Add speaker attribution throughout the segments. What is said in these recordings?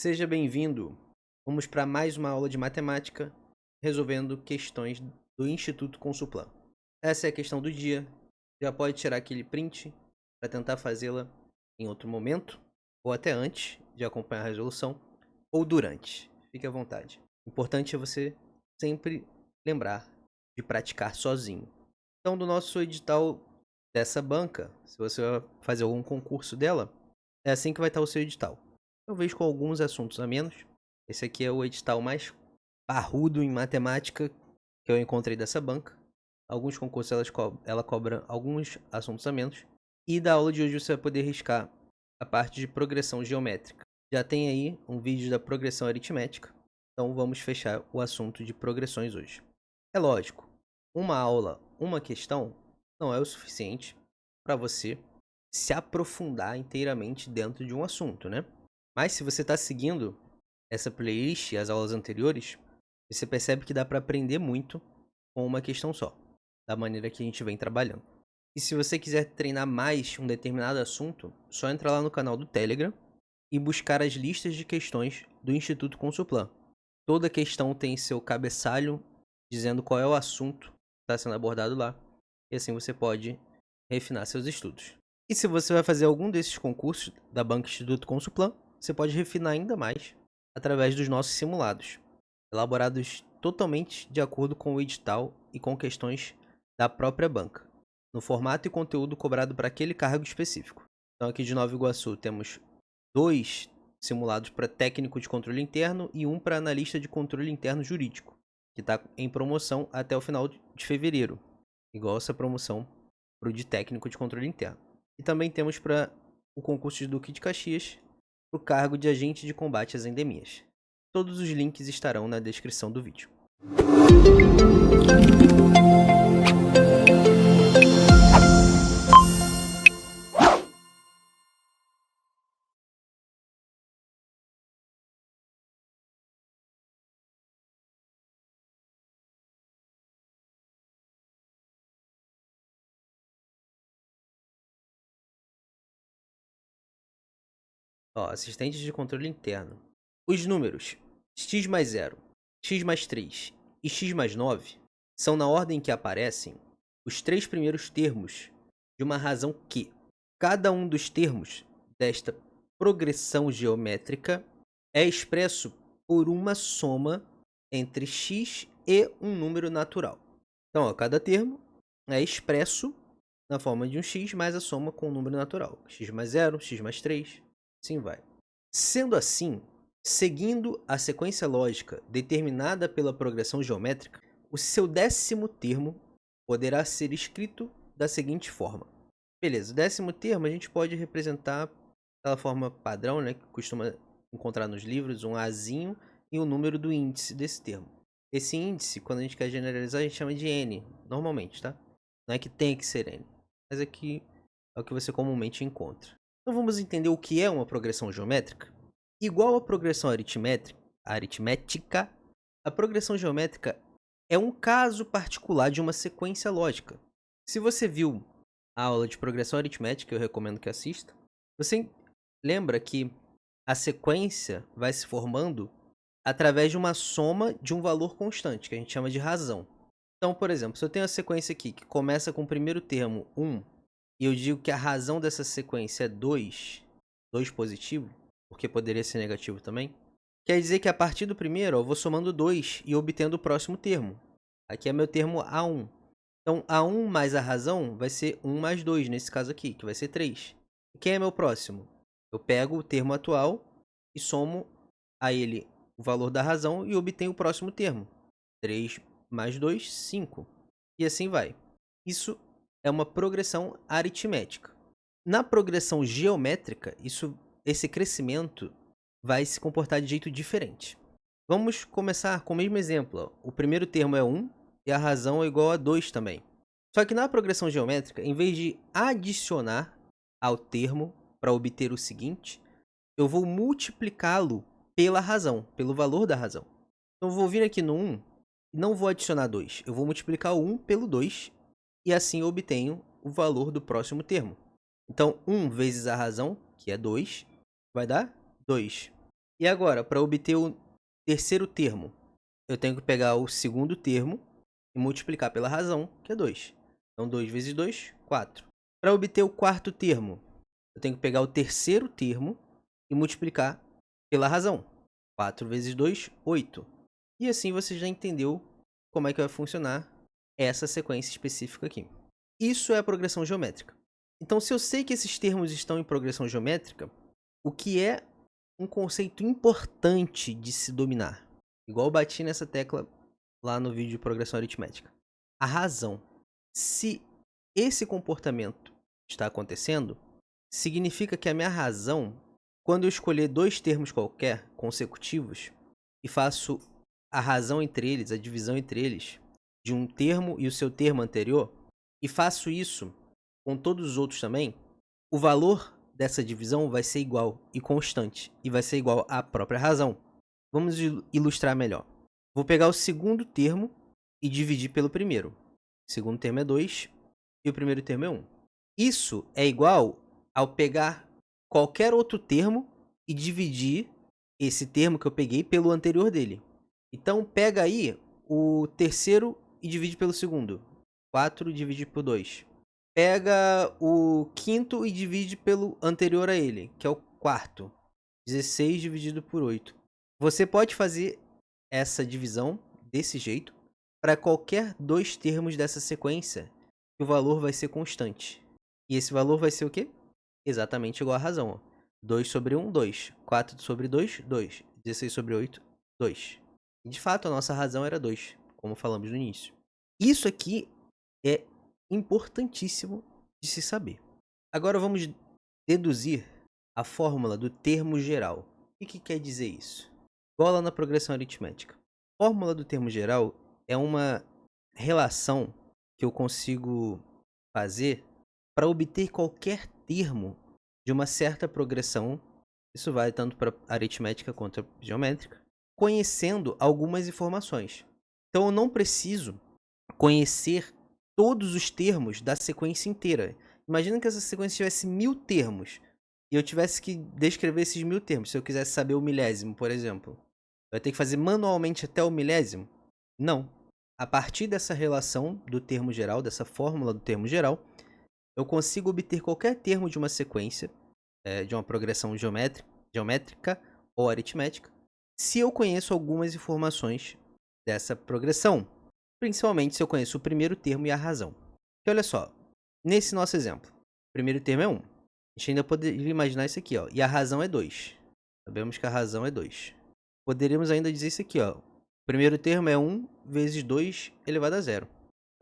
Speaker 1: Seja bem-vindo. Vamos para mais uma aula de matemática resolvendo questões do Instituto Consulplan. Essa é a questão do dia. Já pode tirar aquele print para tentar fazê-la em outro momento, ou até antes de acompanhar a resolução, ou durante. Fique à vontade. O importante é você sempre lembrar de praticar sozinho. Então, do nosso edital dessa banca, se você vai fazer algum concurso dela, é assim que vai estar o seu edital. Talvez com alguns assuntos a menos. Esse aqui é o edital mais parrudo em matemática que eu encontrei dessa banca. Alguns concursos ela cobra alguns assuntos a menos. E da aula de hoje você vai poder riscar a parte de progressão geométrica. Já tem aí um vídeo da progressão aritmética. Então vamos fechar o assunto de progressões hoje. É lógico, uma aula, uma questão, não é o suficiente para você se aprofundar inteiramente dentro de um assunto, né? Mas se você está seguindo essa playlist e as aulas anteriores, você percebe que dá para aprender muito com uma questão só, da maneira que a gente vem trabalhando. E se você quiser treinar mais um determinado assunto, só entra lá no canal do Telegram e buscar as listas de questões do Instituto Consulplan. Toda questão tem seu cabeçalho dizendo qual é o assunto que está sendo abordado lá, e assim você pode refinar seus estudos. E se você vai fazer algum desses concursos da Banca Instituto Consulplan, você pode refinar ainda mais através dos nossos simulados, elaborados totalmente de acordo com o edital e com questões da própria banca, no formato e conteúdo cobrado para aquele cargo específico. Então aqui de Nova Iguaçu temos 2 simulados para técnico de controle interno e um para analista de controle interno jurídico, que está em promoção até o final de fevereiro, igual essa promoção para o de técnico de controle interno. E também temos para o concurso de Duque de Caxias, para o cargo de agente de combate às endemias. Todos os links estarão na descrição do vídeo. Ó, assistentes de controle interno. Os números x mais 0, x mais 3 e x mais 9 são, na ordem que aparecem, os 3 primeiros termos de uma razão que cada um dos termos desta progressão geométrica é expresso por uma soma entre x e um número natural. Então, ó, cada termo é expresso na forma de um x mais a soma com um número natural. X mais 0, x mais 3, assim vai. Sendo assim, seguindo a sequência lógica determinada pela progressão geométrica, o seu 10º termo poderá ser escrito da seguinte forma. Beleza, o 10º termo a gente pode representar pela forma padrão, né, que costuma encontrar nos livros, um azinho e o número do índice desse termo. Esse índice, quando a gente quer generalizar, a gente chama de n, normalmente, tá? Não é que tem que ser n, mas aqui é o que você comumente encontra. Então vamos entender o que é uma progressão geométrica? Igual à progressão aritmética, a progressão geométrica é um caso particular de uma sequência lógica. Se você viu a aula de progressão aritmética, eu recomendo que assista, você lembra que a sequência vai se formando através de uma soma de um valor constante, que a gente chama de razão. Então, por exemplo, se eu tenho a sequência aqui que começa com o primeiro termo 1, e eu digo que a razão dessa sequência é 2 positivo, porque poderia ser negativo também, quer dizer que a partir do primeiro eu vou somando 2 e obtendo o próximo termo. Aqui é meu termo A1. Então, A1 mais a razão vai ser 1 mais 2, nesse caso aqui, que vai ser 3. Quem é meu próximo? Eu pego o termo atual e somo a ele o valor da razão e obtenho o próximo termo. 3 mais 2, 5. E assim vai. Isso é uma progressão aritmética. Na progressão geométrica, esse crescimento vai se comportar de jeito diferente. Vamos começar com o mesmo exemplo. O primeiro termo é 1 e a razão é igual a 2 também. Só que na progressão geométrica, em vez de adicionar ao termo para obter o seguinte, eu vou multiplicá-lo pela razão, pelo valor da razão. Então eu vou vir aqui no 1 e não vou adicionar 2. Eu vou multiplicar o 1 pelo 2 e assim eu obtenho o valor do próximo termo. Então 1 vezes a razão, que é 2, vai dar 2. E agora, para obter o terceiro termo, eu tenho que pegar o segundo termo e multiplicar pela razão, que é 2. Então, 2 vezes 2, 4. Para obter o quarto termo, eu tenho que pegar o terceiro termo e multiplicar pela razão. 4 vezes 2, 8. E assim você já entendeu como é que vai funcionar essa sequência específica aqui. Isso é a progressão geométrica. Então, se eu sei que esses termos estão em progressão geométrica, o que é um conceito importante de se dominar? Igual eu bati nessa tecla lá no vídeo de progressão aritmética. A razão. Se esse comportamento está acontecendo, significa que a minha razão, quando eu escolher dois termos qualquer consecutivos e faço a razão entre eles, a divisão entre eles, de um termo e o seu termo anterior, e faço isso com todos os outros também, o valor dessa divisão vai ser igual e constante, e vai ser igual à própria razão. Vamos ilustrar melhor. Vou pegar o segundo termo e dividir pelo primeiro. O segundo termo é 2 e o primeiro termo é 1. Isso é igual ao pegar qualquer outro termo e dividir esse termo que eu peguei pelo anterior dele. Então, pega aí o terceiro e divide pelo segundo. 4 dividido por 2. Pega o quinto e divide pelo anterior a ele, que é o quarto. 16 dividido por 8. Você pode fazer essa divisão desse jeito para qualquer dois termos dessa sequência, que o valor vai ser constante. E esse valor vai ser o quê? Exatamente igual à razão. Ó. 2 sobre 1, 2. 4 sobre 2, 2. 16 sobre 8, 2. E de fato, a nossa razão era 2, como falamos no início. Isso aqui é importantíssimo de se saber. Agora vamos deduzir a fórmula do termo geral. O que quer dizer isso? Igual lá na progressão aritmética. A fórmula do termo geral é uma relação que eu consigo fazer para obter qualquer termo de uma certa progressão. Isso vale tanto para aritmética quanto para geométrica, conhecendo algumas informações. Então eu não preciso conhecer todos os termos da sequência inteira. Imagina que essa sequência tivesse 1000 termos e eu tivesse que descrever esses 1000 termos. Se eu quisesse saber o milésimo, por exemplo, eu ia ter que fazer manualmente até o milésimo? Não. A partir dessa relação do termo geral, dessa fórmula do termo geral, eu consigo obter qualquer termo de uma sequência, de uma progressão geométrica ou aritmética, se eu conheço algumas informações dessa progressão. Principalmente se eu conheço o primeiro termo e a razão. Porque olha só, nesse nosso exemplo, o primeiro termo é 1. A gente ainda poderia imaginar isso aqui, ó. E a razão é 2. Sabemos que a razão é 2. Poderíamos ainda dizer isso aqui, ó. O primeiro termo é 1 vezes 2 elevado a 0.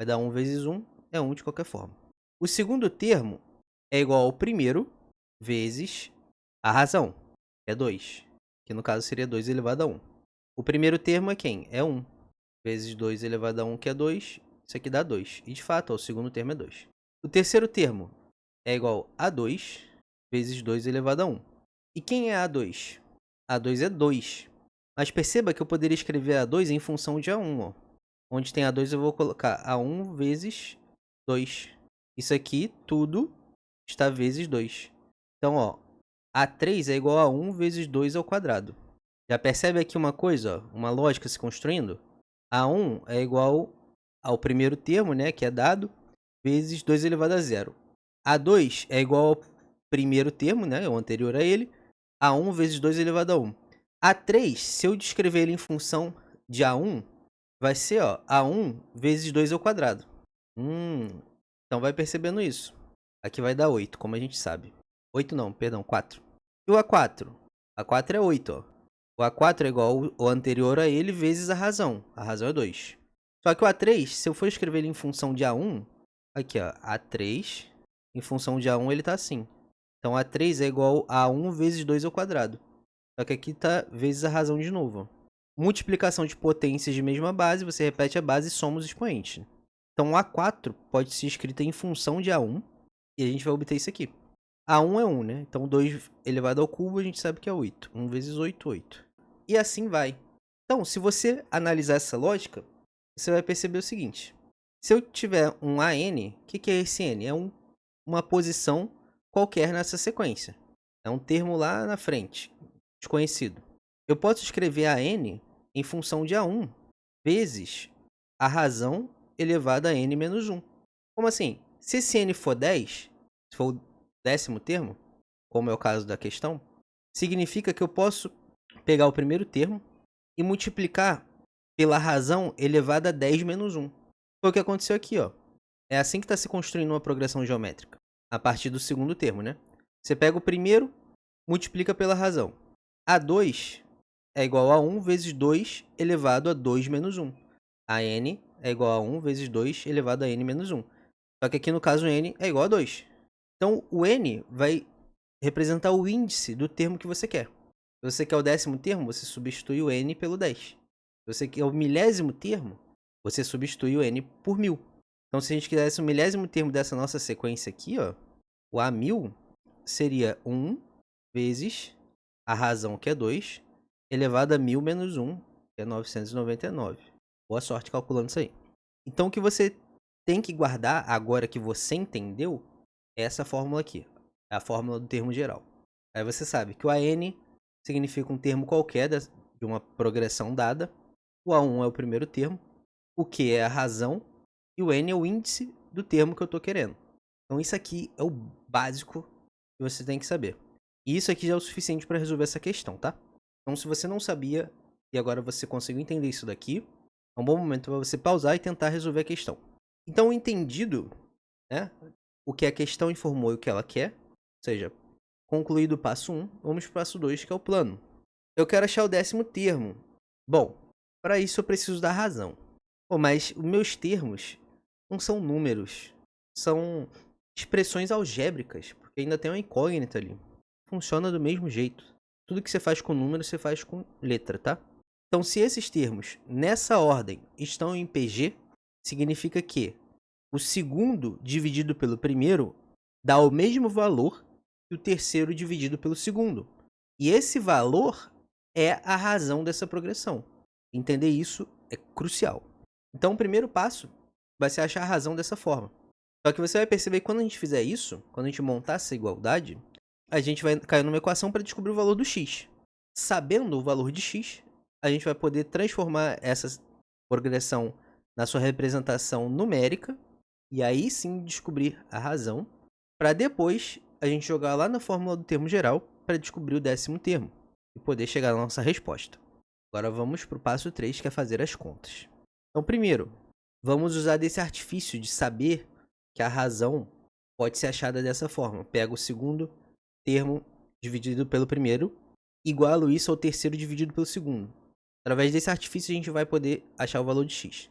Speaker 1: Vai dar 1 vezes 1, é 1 de qualquer forma. O segundo termo é igual ao primeiro vezes a razão, que é 2. Que no caso seria 2 elevado a 1. O primeiro termo é quem? É 1. Vezes 2 elevado a 1, que é 2. Isso aqui dá 2. E de fato, ó, o segundo termo é 2. O terceiro termo é igual a 2 vezes 2 elevado a 1. E quem é A2? A2 é 2. Mas perceba que eu poderia escrever A2 em função de A1. Ó. Onde tem A2 eu vou colocar A1 vezes 2. Isso aqui tudo está vezes 2. Então, ó, A3 é igual a 1 vezes 2 ao quadrado. Já percebe aqui uma coisa, ó, uma lógica se construindo? A1 é igual ao primeiro termo, né, que é dado, vezes 2 elevado a 0. A2 é igual ao primeiro termo, né, o anterior a ele, A1 vezes 2 elevado a 1. A3, se eu descrever ele em função de A1, vai ser ó, A1 vezes 2 ao quadrado. Então vai percebendo isso. Aqui vai dar 8, como a gente sabe. 8 não, perdão, 4. E o A4? A4 é 8, ó. O A4 é igual ao anterior a ele vezes a razão. A razão é 2. Só que o A3, se eu for escrever ele em função de A1, aqui ó, A3, em função de A1 ele tá assim. Então A3 é igual a 1 vezes 2 ao quadrado. Só que aqui tá vezes a razão de novo. Multiplicação de potências de mesma base, você repete a base e soma os expoentes. Então o A4 pode ser escrito em função de A1 e a gente vai obter isso aqui. A1 é 1, né? Então 2 elevado ao cubo a gente sabe que é 8. 1 vezes 8, 8. E assim vai. Então, se você analisar essa lógica, você vai perceber o seguinte. Se eu tiver um AN, o que é esse N? É uma posição qualquer nessa sequência. É um termo lá na frente, desconhecido. eu posso escrever a n em função de A1 vezes a razão elevada a n menos 1. Como assim? Se esse n for 10, se for o 10º termo, como é o caso da questão, significa que eu posso pegar o primeiro termo e multiplicar pela razão elevada a 10 menos 1. Foi o que aconteceu aqui, ó. É assim que está se construindo uma progressão geométrica, a partir do segundo termo, né? Você pega o primeiro, multiplica pela razão. A2 é igual a 1 vezes 2 elevado a 2 menos 1. A n é igual a 1 vezes 2 elevado a n menos 1. Só que aqui no caso n é igual a 2. Então o n vai representar o índice do termo que você quer. Se você quer o 10º termo, você substitui o n pelo 10. Se você quer o 1000º termo, você substitui o n por 1000. Então se a gente quisesse o 1000º termo dessa nossa sequência aqui, ó, o A1000 seria 1 vezes a razão, que é 2, elevado a 1000 menos 1, que é 999. Boa sorte calculando isso aí. Então o que você tem que guardar, agora que você entendeu, é essa fórmula aqui. É a fórmula do termo geral. Aí você sabe que o AN significa um termo qualquer de uma progressão dada. O A1 é o primeiro termo. O Q é a razão. E o N é o índice do termo que eu estou querendo. Então isso aqui é o básico que você tem que saber. E isso aqui já é o suficiente para resolver essa questão, tá? Então se você não sabia e agora você conseguiu entender isso daqui, é um bom momento para você pausar e tentar resolver a questão. Então, entendido, né, o que a questão informou e o que ela quer, ou seja, concluído o passo 1, vamos para o passo 2, que é o plano. Eu quero achar o 10º termo. Bom, para isso eu preciso da razão. Pô, mas os meus termos não são números, são expressões algébricas, porque ainda tem uma incógnita ali. Funciona do mesmo jeito. Tudo que você faz com número, você faz com letra, tá? Então, se esses termos, nessa ordem, estão em PG, significa que o segundo dividido pelo primeiro dá o mesmo valor que o terceiro dividido pelo segundo. E esse valor é a razão dessa progressão. Entender isso é crucial. Então, o primeiro passo vai ser achar a razão dessa forma. Só que você vai perceber que quando a gente fizer isso, quando a gente montar essa igualdade, a gente vai cair numa equação para descobrir o valor do x. Sabendo o valor de x, a gente vai poder transformar essa progressão na sua representação numérica e aí sim descobrir a razão, para depois a gente jogar lá na fórmula do termo geral para descobrir o 10º termo e poder chegar na nossa resposta. Agora vamos para o passo 3, que é fazer as contas. Então, primeiro, vamos usar desse artifício de saber que a razão pode ser achada dessa forma. Pega o segundo termo dividido pelo primeiro, igualo isso ao terceiro dividido pelo segundo. Através desse artifício, a gente vai poder achar o valor de x.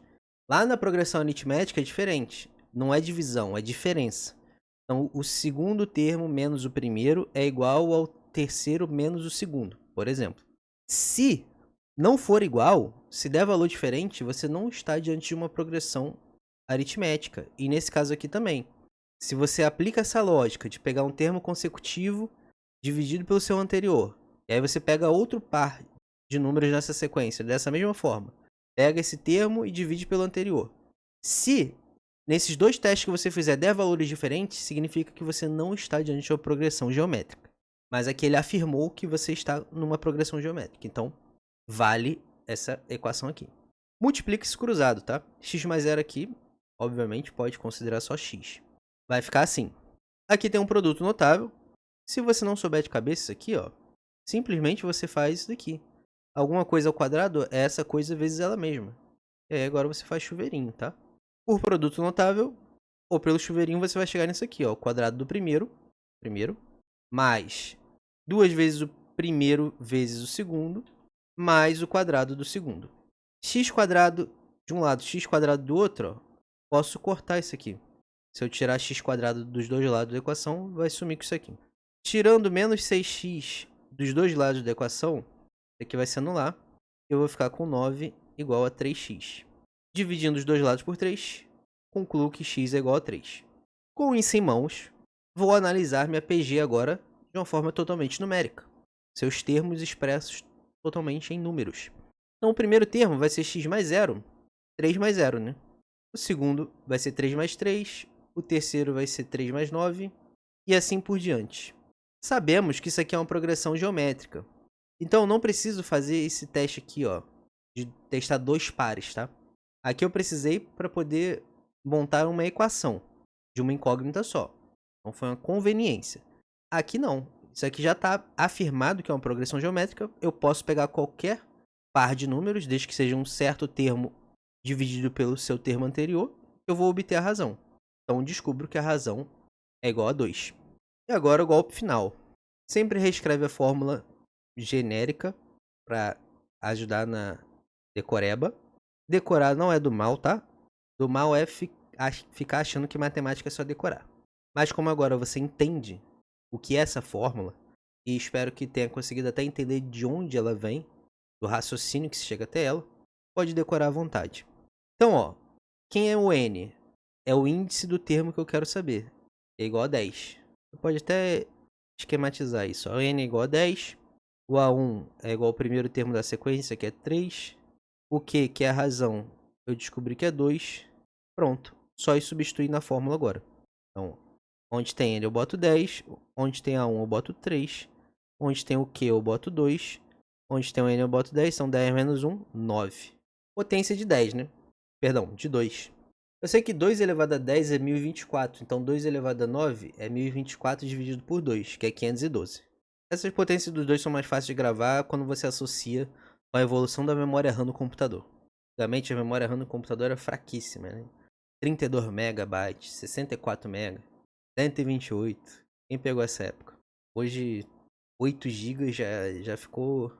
Speaker 1: Lá na progressão aritmética é diferente. Não é divisão, é diferença. Então, o segundo termo menos o primeiro é igual ao terceiro menos o segundo, por exemplo. Se não for igual, se der valor diferente, você não está diante de uma progressão aritmética. E nesse caso aqui também. Se você aplica essa lógica de pegar um termo consecutivo dividido pelo seu anterior, e aí você pega outro par de números nessa sequência, dessa mesma forma, pega esse termo e divide pelo anterior. Se nesses dois testes que você fizer der valores diferentes, significa que você não está diante de uma progressão geométrica. Mas aqui ele afirmou que você está numa progressão geométrica. Então, vale essa equação aqui. Multiplica esse cruzado, tá? X mais 0 aqui, obviamente, pode considerar só x. Vai ficar assim. Aqui tem um produto notável. Se você não souber de cabeça isso aqui, ó, simplesmente você faz isso daqui. Alguma coisa ao quadrado é essa coisa vezes ela mesma. E aí agora você faz chuveirinho, tá? Por produto notável, ou pelo chuveirinho, você vai chegar nisso aqui, ó. O quadrado do primeiro, mais 2 vezes o primeiro vezes o segundo, mais o quadrado do segundo. X quadrado de um lado, x quadrado do outro, ó, posso cortar isso aqui. Se eu tirar x quadrado dos dois lados da equação, vai sumir com isso aqui. Tirando menos 6x dos dois lados da equação, isso aqui vai se anular. Eu vou ficar com 9 igual a 3x. Dividindo os dois lados por 3, concluo que x é igual a 3. Com isso em mãos, vou analisar minha PG agora de uma forma totalmente numérica. Seus termos expressos totalmente em números. Então, o primeiro termo vai ser x mais 0, 3 mais 0, né? O segundo vai ser 3 mais 3, o terceiro vai ser 3 mais 9, e assim por diante. Sabemos que isso aqui é uma progressão geométrica. Então eu não preciso fazer esse teste aqui, ó, de testar 2 pares, tá? Aqui eu precisei para poder montar uma equação de uma incógnita só. Então foi uma conveniência. Aqui não. Isso aqui já está afirmado que é uma progressão geométrica. Eu posso pegar qualquer par de números, desde que seja um certo termo dividido pelo seu termo anterior, eu vou obter a razão. Então descubro que a razão é igual a 2. E agora o golpe final. Sempre reescreve a fórmula genérica para ajudar na decoreba. Decorar não é do mal, tá? Do mal é ficar achando que matemática é só decorar. Mas como agora você entende o que é essa fórmula, e espero que tenha conseguido até entender de onde ela vem, do raciocínio que se chega até ela, pode decorar à vontade. Então, ó, quem é o n? É o índice do termo que eu quero saber. É igual a 10. Você pode até esquematizar isso. O n é igual a 10. O A1 é igual ao primeiro termo da sequência, que é 3. O Q, que é a razão, eu descobri que é 2. Pronto. Só ir substituir na fórmula agora. Então, onde tem N eu boto 10. Onde tem A1 eu boto 3. Onde tem o Q eu boto 2. Onde tem o N eu boto 10. Então 10 menos 1, 9. Potência de 10, né? Perdão, de 2. Eu sei que 2 elevado a 10 é 1024. Então 2 elevado a 9 é 1024 dividido por 2, que é 512. Essas potências dos dois são mais fáceis de gravar quando você associa com a evolução da memória RAM no computador. Antigamente a memória RAM no computador era fraquíssima, né? 32 MB, 64 MB, 128. Quem pegou essa época? Hoje 8 GB já ficou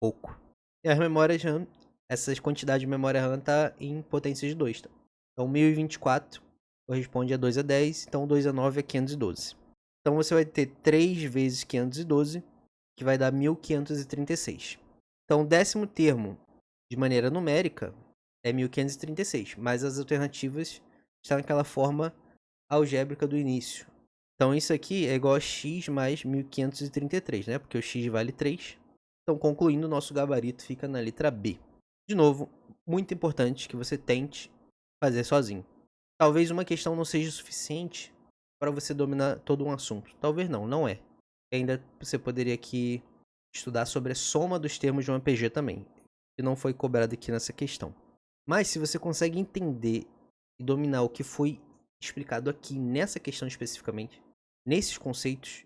Speaker 1: pouco. E as memórias RAM, essas quantidades de memória RAM tá em potência de 2, tá? Então 1024 corresponde a 2 a 10, então 2 a 9 é 512. Então você vai ter 3 vezes 512, que vai dar 1536. Então o décimo termo, de maneira numérica, é 1536, mas as alternativas estão naquela forma algébrica do início. Então isso aqui é igual a x mais 1533, né? Porque o x vale 3. Então, concluindo, o nosso gabarito fica na letra B. De novo, muito importante que você tente fazer sozinho. Talvez uma questão não seja suficiente para você dominar todo um assunto. Talvez não, não é. Ainda você poderia aqui estudar sobre a soma dos termos de um APG também, que não foi cobrado aqui nessa questão. Mas se você consegue entender e dominar o que foi explicado aqui nessa questão especificamente, nesses conceitos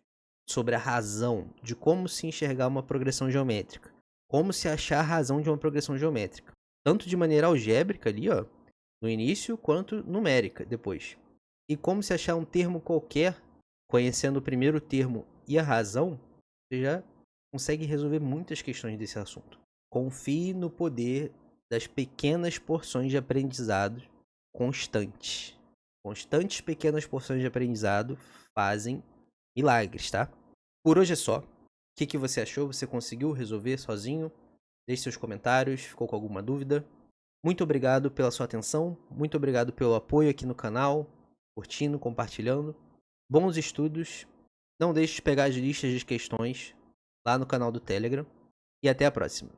Speaker 1: sobre a razão de como se enxergar uma progressão geométrica, como se achar a razão de uma progressão geométrica, tanto de maneira algébrica ali, ó, no início, quanto numérica depois. E como se achar um termo qualquer, conhecendo o primeiro termo e a razão, você já consegue resolver muitas questões desse assunto. Confie no poder das pequenas porções de aprendizado constantes. Constantes pequenas porções de aprendizado fazem milagres, tá? Por hoje é só. O que você achou? Você conseguiu resolver sozinho? Deixe seus comentários. Ficou com alguma dúvida? Muito obrigado pela sua atenção. Muito obrigado pelo apoio aqui no canal. Curtindo, compartilhando. Bons estudos. Não deixe de pegar as listas de questões lá no canal do Telegram. E até a próxima.